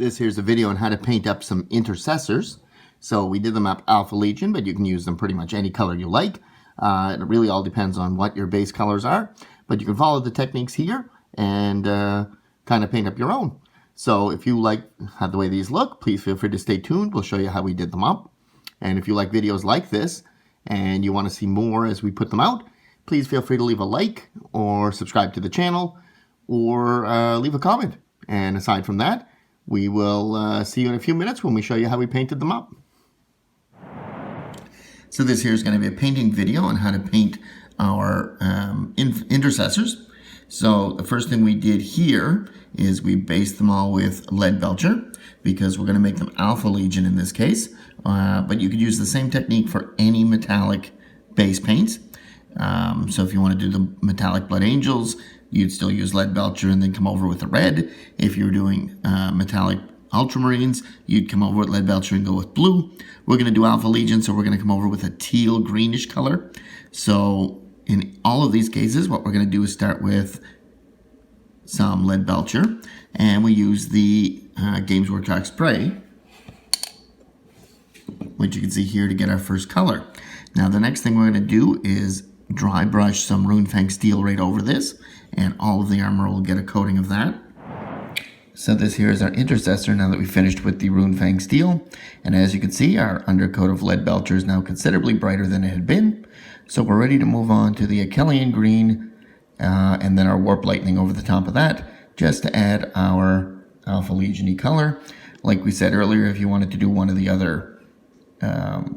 This here's a video on how to paint up some intercessors. So we did them up Alpha Legion, but you can use them pretty much any color you like. It really all depends on what your base colors are. But you can follow the techniques here and kind of paint up your own. So if you like the way these look, please feel free to stay tuned. We'll show you how we did them up. And if you like videos like this and you want to see more as we put them out, please feel free to leave a like or subscribe to the channel or leave a comment. And aside from that, we will see you in a few minutes when we show you how we painted them up. So this here is going to be a painting video on how to paint our intercessors. So the first thing we did here is we based them all with Leadbelcher because we're going to make them Alpha Legion in this case. But you could use the same technique for any metallic base paints. So if you want to do the metallic Blood Angels, you'd still use Leadbelcher and then come over with the red. If you're doing metallic Ultramarines, you'd come over with Leadbelcher and go with blue. We're going to do Alpha Legion, so we're going to come over with a teal greenish color. So in all of these cases, what we're going to do is start with some Leadbelcher, and we use the Games Workshop spray, which you can see here to get our first color. Now the next thing we're going to do is dry brush some Runefang steel right over this, and all of the armor will get a coating of that. So this here is our intercessor now that we finished with the Runefang steel, and as you can see, our undercoat of Leadbelcher is now considerably brighter than it had been. So we're ready to move on to the Akhelian green, and then our Warp Lightning over the top of that, just to add our Alpha Legion-y color. Like we said earlier, if you wanted to do one of the other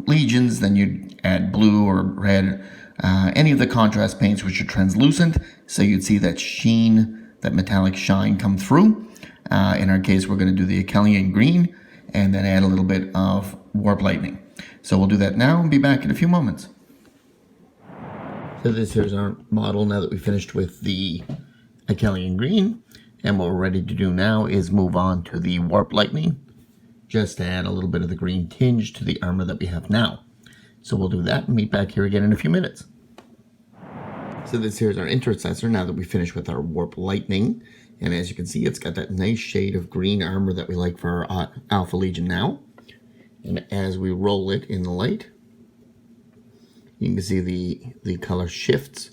legions, then you'd add blue or red, any of the contrast paints which are translucent, so you'd see that sheen, that metallic shine come through. In our case, we're going to do the Akhelian green and then add a little bit of Warp Lightning. So we'll do that now and be back in a few moments. So this here's our model now that we finished with the Akhelian green, and what we're ready to do now is move on to the Warp Lightning, just to add a little bit of the green tinge to the armor that we have now. So we'll do that and meet back here again in a few minutes. So this here's our intercessor now that we finished with our Warp Lightning, and as you can see, it's got that nice shade of green armor that we like for our Alpha Legion now. And as we roll it in the light, you can see the color shifts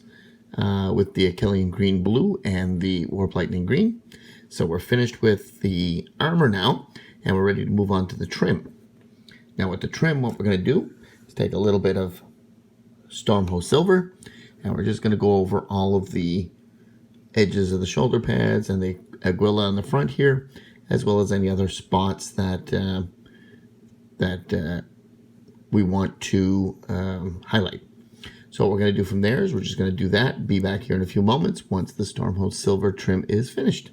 with the Akhelian green blue and the Warp Lightning green. So we're finished with the armor now, and we're ready to move on to the trim. Now with the trim, what we're going to do is take a little bit of Stormhost silver, and we're just going to go over all of the edges of the shoulder pads and the aguilla on the front here, as well as any other spots that we want to highlight. So what we're going to do from there is we're just going to do that, be back here in a few moments once the Stormhost silver trim is finished.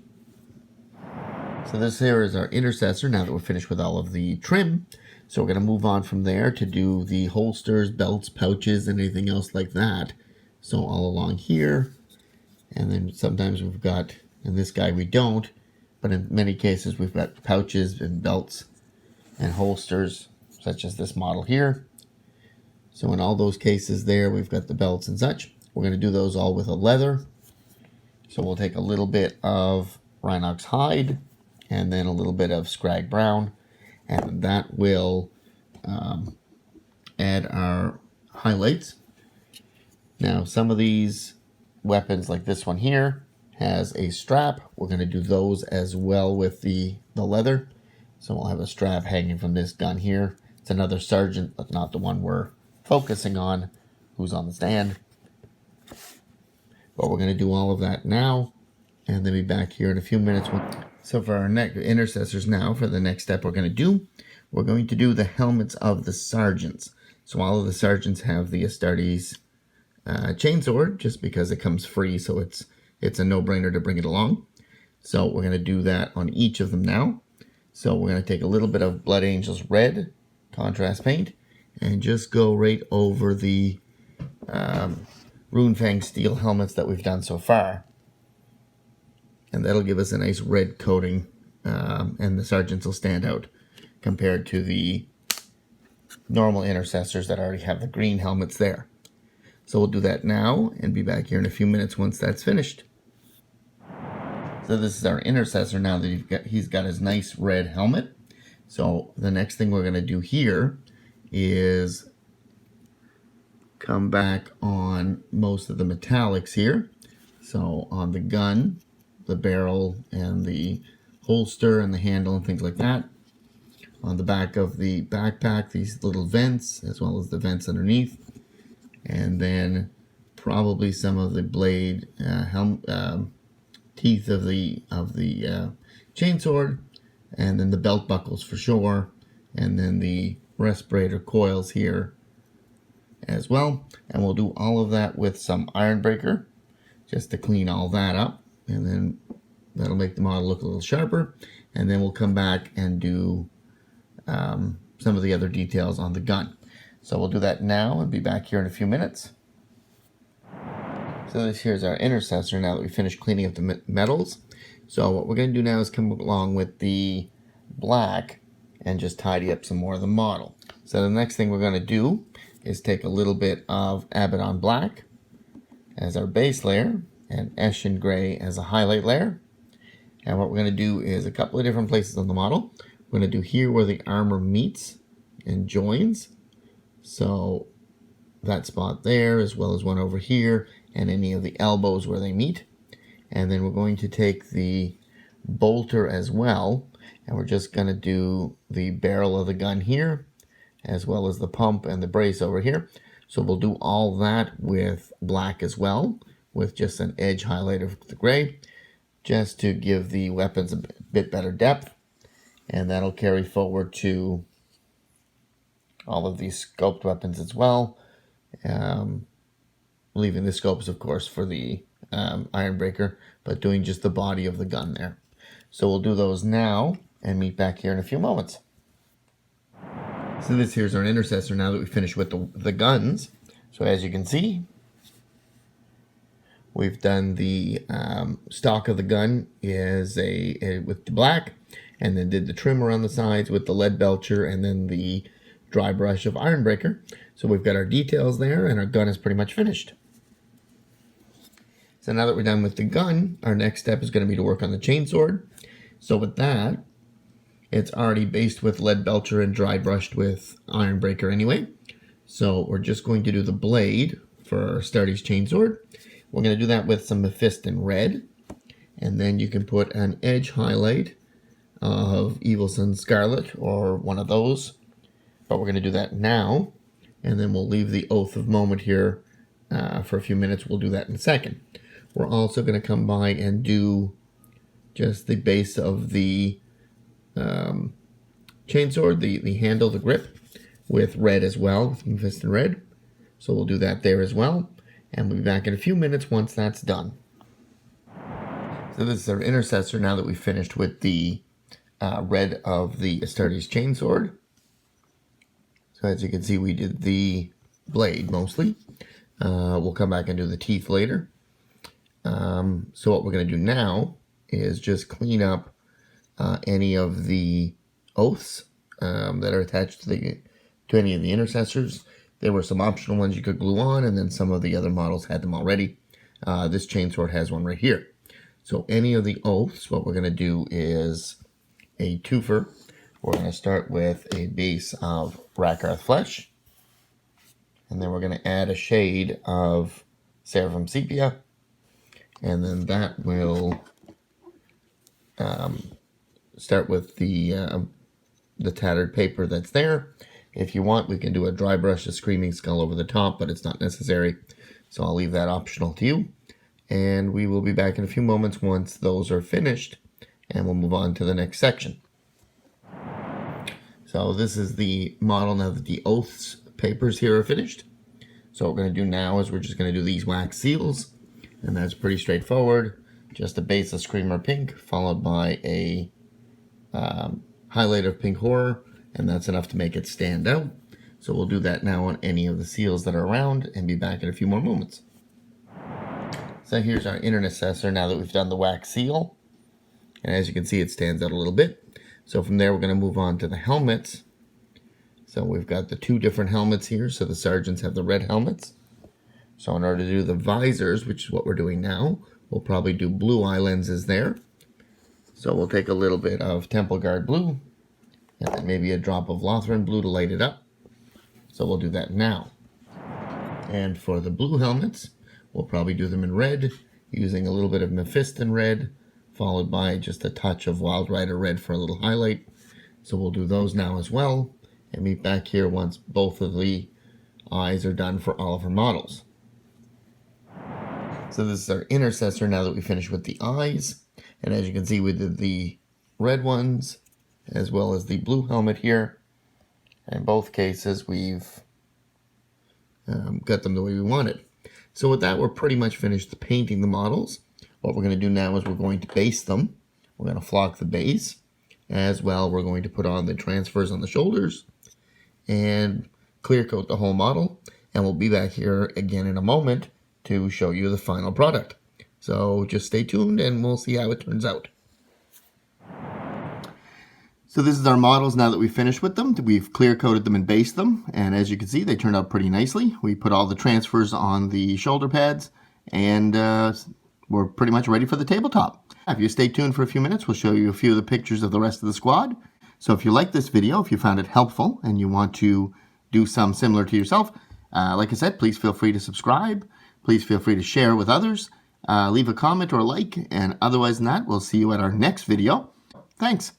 So this here is our intercessor now that we're finished with all of the trim. So we're going to move on from there to do the holsters, belts, pouches, and anything else like that. So all along here, and then sometimes we've got, in this guy we don't, but in many cases we've got pouches and belts and holsters, such as this model here. So in all those cases there, we've got the belts and such. We're going to do those all with a leather. So we'll take a little bit of Rhinox hide and then a little bit of Skrag brown, and that will add our highlights. Now some of these weapons, like this one here, has a strap. We're going to do those as well with the leather. So we'll have a strap hanging from this gun here. It's another Sargent, but not the one we're focusing on, who's on the stand. But we're going to do all of that now, and then be back here in a few minutes. So for our intercessors now, for the next step we're going to do the helmets of the Sargents. So all of the Sargents have the Astartes Chainsword, just because it comes free, so it's a no-brainer to bring it along. So we're going to do that on each of them now. So we're going to take a little bit of Blood Angels red contrast paint and just go right over the Runefang steel helmets that we've done so far. And that'll give us a nice red coating, and the Sargents will stand out compared to the normal intercessors that already have the green helmets there. So we'll do that now and be back here in a few minutes once that's finished. So this is our Intercessor now that he's got his nice red helmet. So the next thing we're going to do here is come back on most of the metallics here. So on the gun, the barrel, and the holster, and the handle, and things like that. On the back of the backpack, these little vents, as well as the vents underneath. And then probably some of the blade teeth of the chainsword, and then the belt buckles for sure, and then the respirator coils here as well. And we'll do all of that with some Ironbreaker just to clean all that up, and then that'll make the model look a little sharper. And then we'll come back and do some of the other details on the gun. So we'll do that now and be back here in a few minutes. So this here's our Intercessor now that we finished cleaning up the metals. So what we're going to do now is come along with the black and just tidy up some more of the model. So the next thing we're going to do is take a little bit of Abaddon black as our base layer and Eshen gray as a highlight layer. And what we're going to do is a couple of different places on the model. We're going to do here where the armor meets and joins. So that spot there, as well as one over here, and any of the elbows where they meet. And then we're going to take the bolter as well, and we're just going to do the barrel of the gun here, as well as the pump and the brace over here. So we'll do all that with black as well, with just an edge highlight of the gray, just to give the weapons a bit better depth. And that'll carry forward to all of these scoped weapons as well. Leaving the scopes, of course, for the Ironbreaker, but doing just the body of the gun there. So we'll do those now and meet back here in a few moments. So this here's our Intercessor now that we finished with the guns. So as you can see, we've done the stock of the gun is with the black, and then did the trim around the sides with the Leadbelcher, and then the dry brush of Ironbreaker. So we've got our details there, and our gun is pretty much finished. So now that we're done with the gun, our next step is going to be to work on the chainsword. So with that, it's already based with Leadbelcher and dry brushed with Ironbreaker anyway. So we're just going to do the blade for our Astartes Chainsword. We're going to do that with some Mephiston red. And then you can put an edge highlight of Evil Sunz Scarlet or one of those. But we're going to do that now. And then we'll leave the Oath of Moment here for a few minutes. We'll do that in a second. We're also going to come by and do just the base of the chainsword, the handle, the grip, with red as well, with Mephiston red. So we'll do that there as well. And we'll be back in a few minutes once that's done. So this is our Intercessor now that we've finished with the red of the Astartes Chainsword. So as you can see, we did the blade mostly. We'll come back and do the teeth later. So what we're going to do now is just clean up any of the oaths that are attached to any of the Intercessors. There were some optional ones you could glue on, and then some of the other models had them already. This chainsword has one right here. So any of the oaths, what we're going to do is a twofer. We're going to start with a base of Rakarth flesh, and then we're going to add a shade of Seraphim Sepia, and then that will start with the tattered paper that's there. If you want, we can do a dry brush, a Screaming Skull over the top, but it's not necessary, so I'll leave that optional to you. And we will be back in a few moments once those are finished, and we'll move on to the next section. So this is the model now that the oaths papers here are finished. So what we're going to do now is we're just going to do these wax seals, and that's pretty straightforward. Just a base of Screamer Pink, followed by a highlight of Pink Horror, and that's enough to make it stand out. So we'll do that now on any of the seals that are around, and be back in a few more moments. So here's our Intercessor now that we've done the wax seal. And as you can see, it stands out a little bit. So from there, we're going to move on to the helmets. So we've got the two different helmets here. So the Sargents have the red helmets. So in order to do the visors, which is what we're doing now, we'll probably do blue eye lenses there. So we'll take a little bit of Temple Guard blue, and then maybe a drop of Lothern blue to light it up. So we'll do that now. And for the blue helmets, we'll probably do them in red, using a little bit of Mephiston red, followed by just a touch of Wild Rider red for a little highlight. So we'll do those now as well, and meet back here once both of the eyes are done for all of our models. So this is our Intercessor now that we finished with the eyes. And as you can see, we did the red ones as well as the blue helmet here. In both cases, we've got them the way we wanted. So with that, we're pretty much finished painting the models. What we're going to do now is we're going to base them. We're going to flock the base. As well, we're going to put on the transfers on the shoulders and clear coat the whole model. And we'll be back here again in a moment to show you the final product. So just stay tuned and we'll see how it turns out. So this is our models now that we've finished with them. We've clear coated them and based them. And as you can see, they turned out pretty nicely. We put all the transfers on the shoulder pads and we're pretty much ready for the tabletop. If you stay tuned for a few minutes, we'll show you a few of the pictures of the rest of the squad. So if you like this video, if you found it helpful and you want to do some similar to yourself, like I said, please feel free to subscribe. Please feel free to share with others. Leave a comment or a like. And otherwise than that, we'll see you at our next video. Thanks.